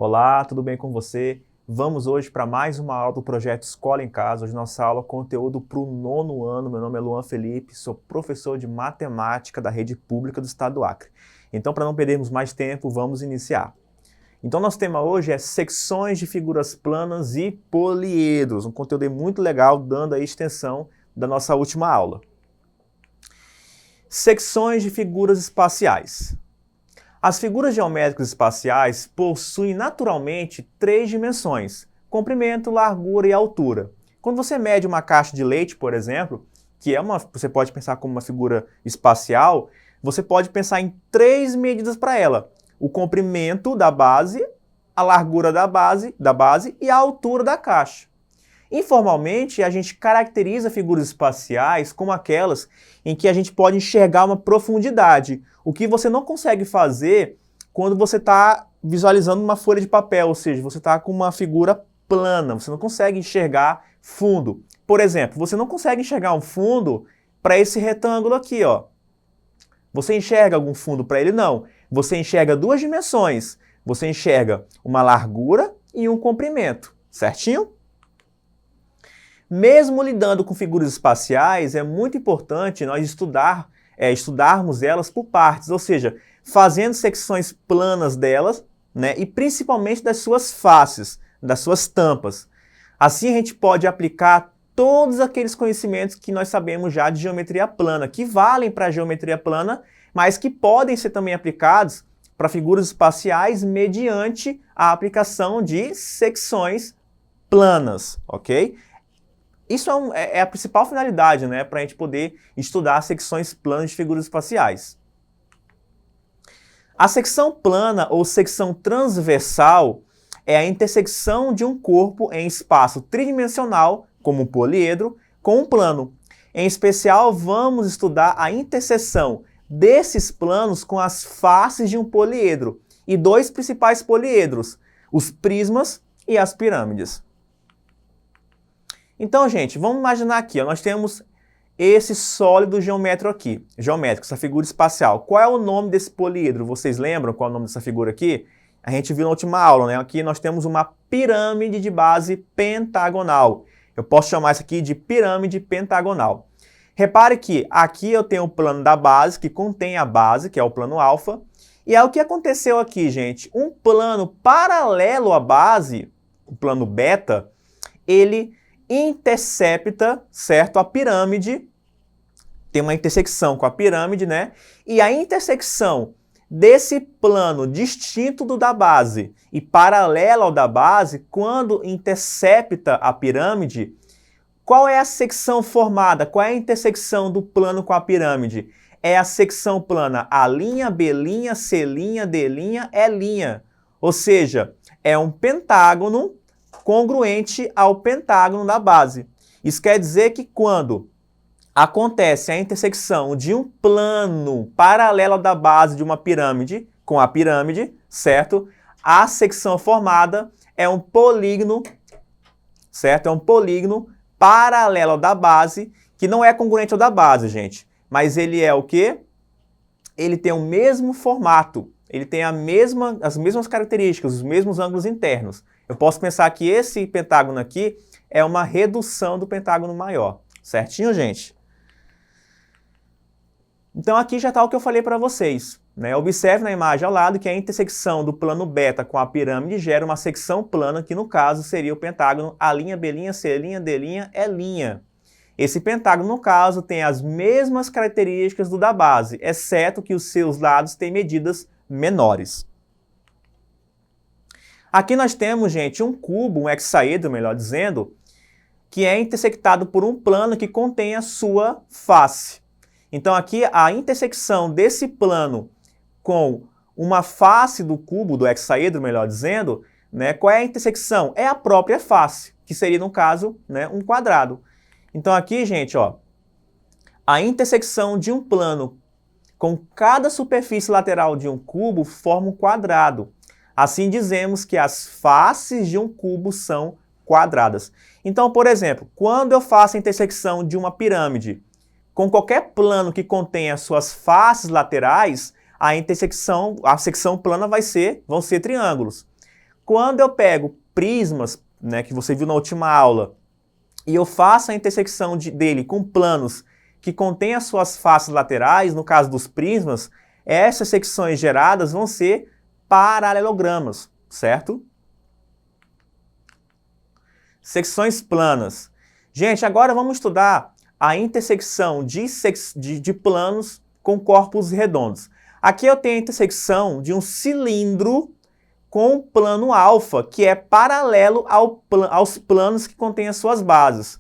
Olá, tudo bem com você? Vamos hoje para mais uma aula do projeto Escola em Casa. Hoje nossa aula é conteúdo para o 9º ano. Meu nome é Luan Felipe, sou professor de matemática da rede pública do estado do Acre. Então, para não perdermos mais tempo, vamos iniciar. Então, nosso tema hoje é secções de figuras planas e poliedros, um conteúdo muito legal, dando a extensão da nossa última aula. Secções de figuras espaciais. As figuras geométricas espaciais possuem naturalmente 3 dimensões: comprimento, largura e altura. Quando você mede uma caixa de leite, por exemplo, você pode pensar como uma figura espacial, você pode pensar em 3 medidas para ela: o comprimento da base, a largura da base e a altura da caixa. Informalmente, a gente caracteriza figuras espaciais como aquelas em que a gente pode enxergar uma profundidade, o que você não consegue fazer quando você está visualizando uma folha de papel, ou seja, você está com uma figura plana, você não consegue enxergar fundo. Por exemplo, você não consegue enxergar um fundo para esse retângulo aqui, ó. Você enxerga algum fundo para ele? Não. Você enxerga 2 dimensões. Você enxerga uma largura e um comprimento, certinho? Mesmo lidando com figuras espaciais, é muito importante nós estudarmos elas por partes, ou seja, fazendo secções planas delas, né, e principalmente das suas faces, das suas tampas. Assim a gente pode aplicar todos aqueles conhecimentos que nós sabemos já de geometria plana, que valem para a geometria plana, mas que podem ser também aplicados para figuras espaciais mediante a aplicação de secções planas, ok? Isso é a principal finalidade, né, para a gente poder estudar secções planas de figuras espaciais. A secção plana ou secção transversal é a intersecção de um corpo em espaço tridimensional, como um poliedro, com um plano. Em especial, vamos estudar a interseção desses planos com as faces de um poliedro e 2 principais poliedros, os prismas e as pirâmides. Então, gente, vamos imaginar aqui, ó, nós temos esse sólido geométrico, essa figura espacial. Qual é o nome desse poliedro? Vocês lembram qual é o nome dessa figura aqui? A gente viu na última aula, né? Aqui nós temos uma pirâmide de base pentagonal. Eu posso chamar isso aqui de pirâmide pentagonal. Repare que aqui eu tenho o plano da base, que contém a base, que é o plano alfa. E aí o que aconteceu aqui, gente? Um plano paralelo à base, o plano beta, ele intercepta, certo, a pirâmide, tem uma intersecção com a pirâmide, né? E a intersecção desse plano distinto do da base e paralelo ao da base, quando intercepta a pirâmide, qual é a secção formada? Qual é a intersecção do plano com a pirâmide? É a secção plana A', B', C', D', E'. Ou seja, é um pentágono congruente ao pentágono da base. Isso quer dizer que quando acontece a intersecção de um plano paralelo da base de uma pirâmide com a pirâmide, certo? A secção formada é um polígono, certo? É um polígono paralelo ao da base, que não é congruente ao da base, gente. Mas ele é o quê? Ele tem o mesmo formato, ele tem as mesmas características, os mesmos ângulos internos. Eu posso pensar que esse pentágono aqui é uma redução do pentágono maior. Certinho, gente? Então aqui já está o que eu falei para vocês, né? Observe na imagem ao lado que a intersecção do plano beta com a pirâmide gera uma secção plana, que no caso seria o pentágono A', B', C', D', E'. Esse pentágono, no caso, tem as mesmas características do da base, exceto que os seus lados têm medidas menores. Aqui nós temos, gente, um cubo, um hexaedro, melhor dizendo, que é intersectado por um plano que contém a sua face. Então aqui a intersecção desse plano com uma face do cubo, do hexaedro, melhor dizendo, né, qual é a intersecção? É a própria face, que seria, no caso, né, um quadrado. Então aqui, gente, ó, a intersecção de um plano com cada superfície lateral de um cubo forma um quadrado. Assim dizemos que as faces de um cubo são quadradas. Então, por exemplo, quando eu faço a intersecção de uma pirâmide com qualquer plano que contenha as suas faces laterais, a secção plana vão ser triângulos. Quando eu pego prismas, né, que você viu na última aula, e eu faço a intersecção dele com planos que contêm as suas faces laterais, no caso dos prismas, essas secções geradas vão ser paralelogramas, certo? Secções planas. Gente, agora vamos estudar a intersecção de planos com corpos redondos. Aqui eu tenho a intersecção de um cilindro com o plano alfa, que é paralelo aos planos que contêm as suas bases.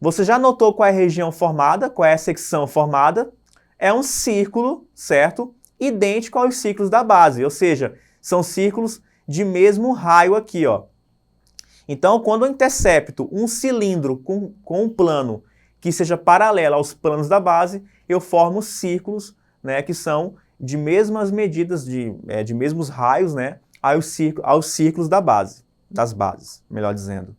Você já notou qual é a região formada, qual é a secção formada? É um círculo, certo? Idêntico aos círculos da base, ou seja, são círculos de mesmo raio aqui, ó. Então, quando eu intercepto um cilindro com um plano que seja paralelo aos planos da base, eu formo círculos, né, que são de mesmas medidas, de mesmos raios, né, aos círculos das bases, melhor dizendo.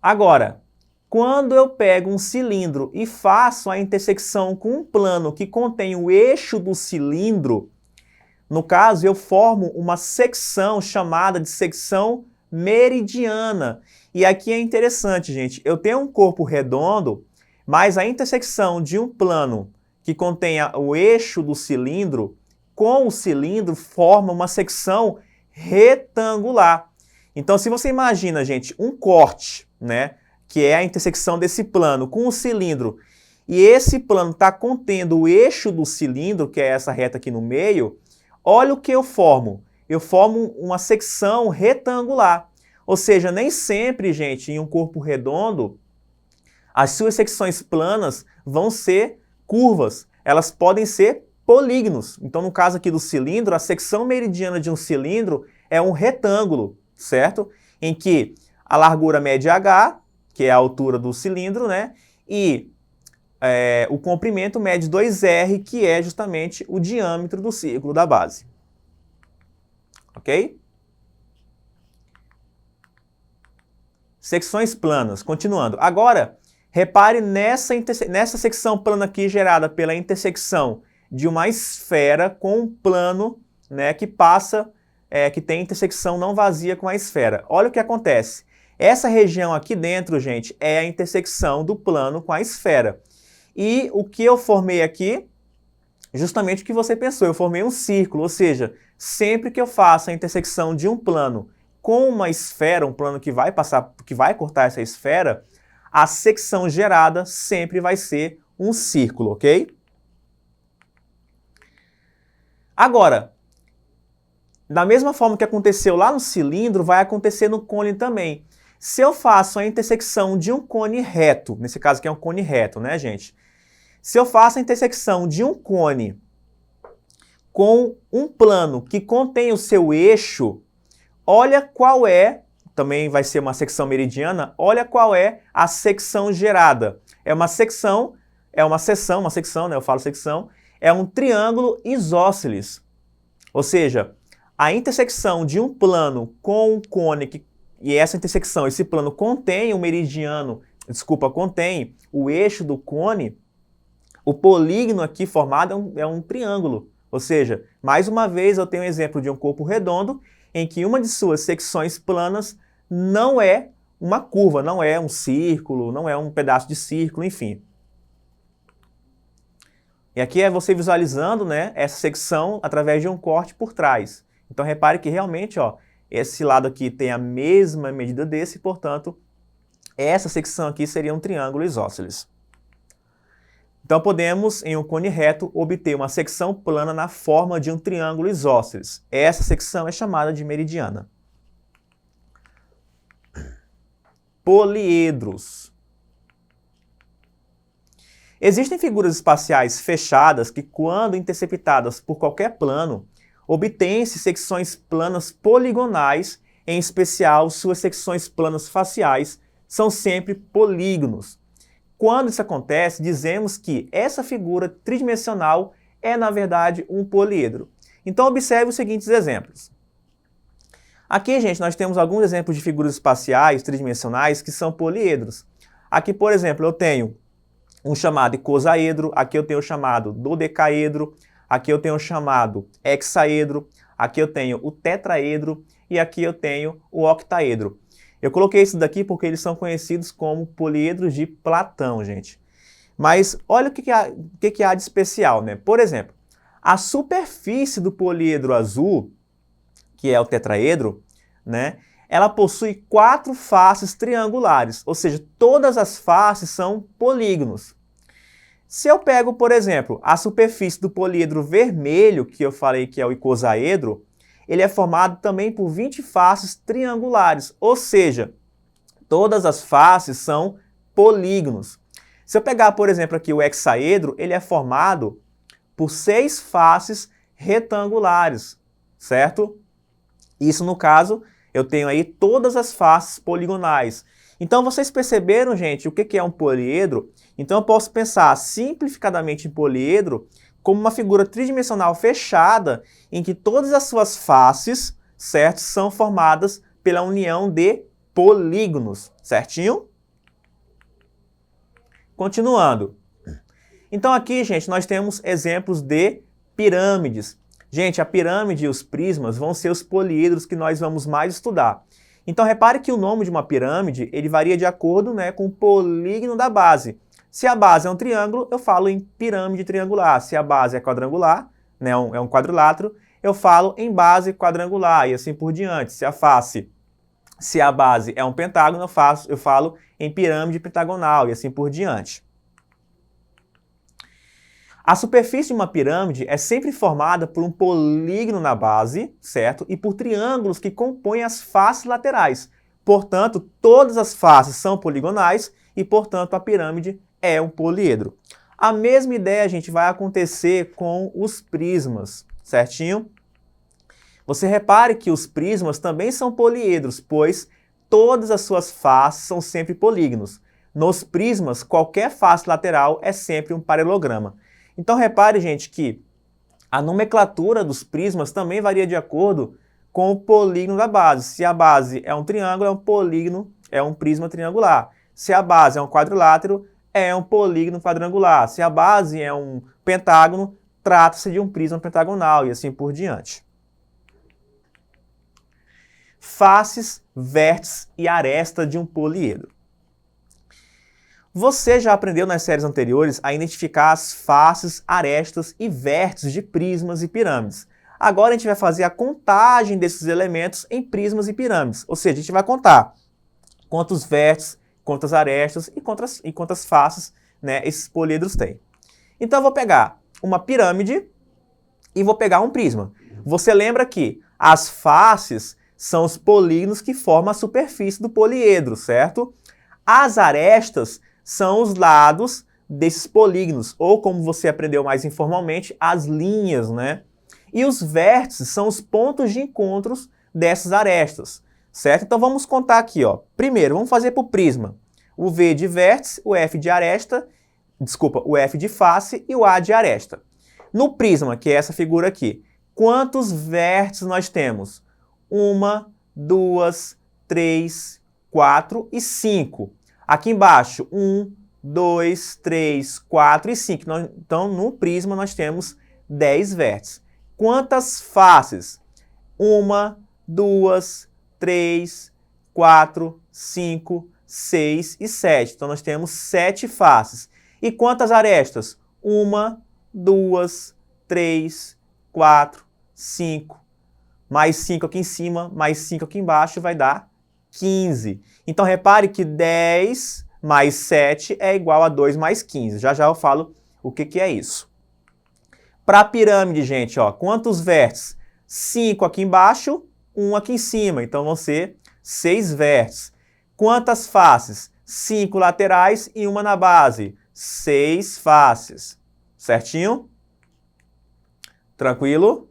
Agora, quando eu pego um cilindro e faço a intersecção com um plano que contém o eixo do cilindro, no caso, eu formo uma secção chamada de secção meridiana. E aqui é interessante, gente. Eu tenho um corpo redondo, mas a intersecção de um plano que contenha o eixo do cilindro com o cilindro forma uma secção retangular. Então, se você imagina, gente, um corte, né, que é a intersecção desse plano com o cilindro, e esse plano está contendo o eixo do cilindro, que é essa reta aqui no meio, olha o que eu formo. Eu formo uma secção retangular. Ou seja, nem sempre, gente, em um corpo redondo, as suas secções planas vão ser curvas. Elas podem ser polígonos. Então, no caso aqui do cilindro, a secção meridiana de um cilindro é um retângulo, certo? Em que a largura mede h, que é a altura do cilindro, né? E o comprimento mede 2r, que é justamente o diâmetro do círculo da base. Ok? Secções planas. Continuando. Agora, repare nessa secção plana aqui gerada pela intersecção de uma esfera com um plano, né, que tem intersecção não vazia com a esfera. Olha o que acontece. Essa região aqui dentro, gente, é a intersecção do plano com a esfera. E o que eu formei aqui, justamente o que você pensou, eu formei um círculo, ou seja, sempre que eu faço a intersecção de um plano com uma esfera, um plano que vai cortar essa esfera, a secção gerada sempre vai ser um círculo, ok? Agora, da mesma forma que aconteceu lá no cilindro, vai acontecer no cone também. Se eu faço a intersecção de um cone reto, nesse caso aqui é um cone reto, né, gente? Se eu faço a intersecção de um cone com um plano que contém o seu eixo, olha qual é, também vai ser uma secção meridiana, olha qual é a secção gerada. É uma seção, né? Eu falo secção, é um triângulo isósceles. Ou seja, a intersecção de um plano com um cone, e essa intersecção, esse plano contém contém o eixo do cone, o polígono aqui formado é um triângulo. Ou seja, mais uma vez eu tenho um exemplo de um corpo redondo em que uma de suas secções planas não é uma curva, não é um círculo, não é um pedaço de círculo, enfim. E aqui é você visualizando, né, essa secção através de um corte por trás. Então repare que realmente, ó, esse lado aqui tem a mesma medida desse, portanto, essa secção aqui seria um triângulo isósceles. Então podemos, em um cone reto, obter uma secção plana na forma de um triângulo isósceles. Essa secção é chamada de meridiana. Poliedros. Existem figuras espaciais fechadas que, quando interceptadas por qualquer plano, obtêm-se secções planas poligonais, em especial suas secções planas faciais são sempre polígonos. Quando isso acontece, dizemos que essa figura tridimensional é, na verdade, um poliedro. Então, observe os seguintes exemplos. Aqui, gente, nós temos alguns exemplos de figuras espaciais tridimensionais que são poliedros. Aqui, por exemplo, eu tenho um chamado icosaedro, aqui eu tenho o chamado dodecaedro, aqui eu tenho o chamado hexaedro, aqui eu tenho o tetraedro e aqui eu tenho o octaedro. Eu coloquei isso daqui porque eles são conhecidos como poliedros de Platão, gente. Mas olha o que há de especial, né? Por exemplo, a superfície do poliedro azul, que é o tetraedro, né? Ela possui 4 faces triangulares, ou seja, todas as faces são polígonos. Se eu pego, por exemplo, a superfície do poliedro vermelho, que eu falei que é o icosaedro, ele é formado também por 20 faces triangulares, ou seja, todas as faces são polígonos. Se eu pegar, por exemplo, aqui o hexaedro, ele é formado por 6 faces retangulares, certo? Isso, no caso, eu tenho aí todas as faces poligonais. Então, vocês perceberam, gente, o que é um poliedro? Então, eu posso pensar simplificadamente em poliedro como uma figura tridimensional fechada em que todas as suas faces, certo, são formadas pela união de polígonos, certinho? Continuando. Então, aqui, gente, nós temos exemplos de pirâmides. Gente, a pirâmide e os prismas vão ser os poliedros que nós vamos mais estudar. Então, repare que o nome de uma pirâmide, ele varia de acordo, né, com o polígono da base. Se a base é um triângulo, eu falo em pirâmide triangular. Se a base é quadrangular, né, é um quadrilátero, eu falo em base quadrangular e assim por diante. Se a base é um pentágono, eu falo em pirâmide pentagonal e assim por diante. A superfície de uma pirâmide é sempre formada por um polígono na base, certo? E por triângulos que compõem as faces laterais. Portanto, todas as faces são poligonais e, portanto, a pirâmide é um poliedro. A mesma ideia, gente, vai acontecer com os prismas, certinho? Você repare que os prismas também são poliedros, pois todas as suas faces são sempre polígonos. Nos prismas, qualquer face lateral é sempre um paralelograma. Então repare, gente, que a nomenclatura dos prismas também varia de acordo com o polígono da base. Se a base é um triângulo, é um polígono, é um prisma triangular. Se a base é um quadrilátero, é um polígono quadrangular. Se a base é um pentágono, trata-se de um prisma pentagonal e assim por diante. Faces, vértices e aresta de um poliedro. Você já aprendeu nas séries anteriores a identificar as faces, arestas e vértices de prismas e pirâmides. Agora a gente vai fazer a contagem desses elementos em prismas e pirâmides. Ou seja, a gente vai contar quantos vértices, quantas arestas e quantas faces, né, esses poliedros têm. Então eu vou pegar uma pirâmide e vou pegar um prisma. Você lembra que as faces são os polígonos que formam a superfície do poliedro, certo? As arestas são os lados desses polígonos, ou como você aprendeu mais informalmente, as linhas, né? E os vértices são os pontos de encontros dessas arestas, certo? Então vamos contar aqui, ó. Primeiro, vamos fazer para o prisma. O V de vértice, o F de aresta, o F de face e o A de aresta. No prisma, que é essa figura aqui, quantos vértices nós temos? 1, 2, 3, 4 e 5. Aqui embaixo, 1, 2, 3, 4 e 5. Então, no prisma, nós temos 10 vértices. Quantas faces? 1, 2, 3, 4, 5, 6 e 7. Então, nós temos 7 faces. E quantas arestas? 1, 2, 3, 4, 5. Mais 5 aqui em cima, mais 5 aqui embaixo, vai dar 15. Então, repare que 10 mais 7 é igual a 2 mais 15. Já já eu falo o que é isso. Para a pirâmide, gente, ó, quantos vértices? 5 aqui embaixo, 1 aqui em cima. Então, vão ser 6 vértices. Quantas faces? 5 laterais e 1 na base. 6 faces. Certinho? Tranquilo?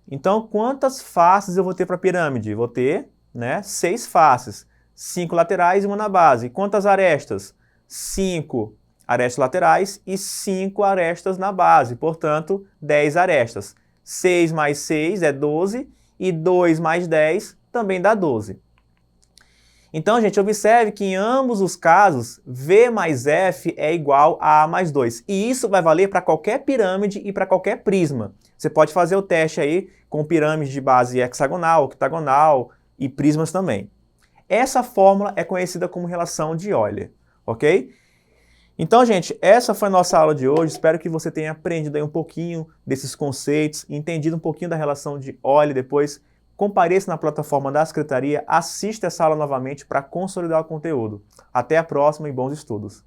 Então, quantas faces eu vou ter para a pirâmide? Vou ter, né, 6 faces, 5 laterais e 1 na base. Quantas arestas? 5 arestas laterais e 5 arestas na base, portanto, 10 arestas. 6 mais 6 é 12 e 2 mais 10 também dá 12. Então, gente, observe que em ambos os casos, V mais F é igual a A mais 2. E isso vai valer para qualquer pirâmide e para qualquer prisma. Você pode fazer o teste aí com pirâmide de base hexagonal, octagonal e prismas também. Essa fórmula é conhecida como relação de Euler, ok? Então, gente, essa foi a nossa aula de hoje. Espero que você tenha aprendido aí um pouquinho desses conceitos, entendido um pouquinho da relação de Euler. Depois, compareça na plataforma da Secretaria, assista essa aula novamente para consolidar o conteúdo. Até a próxima e bons estudos!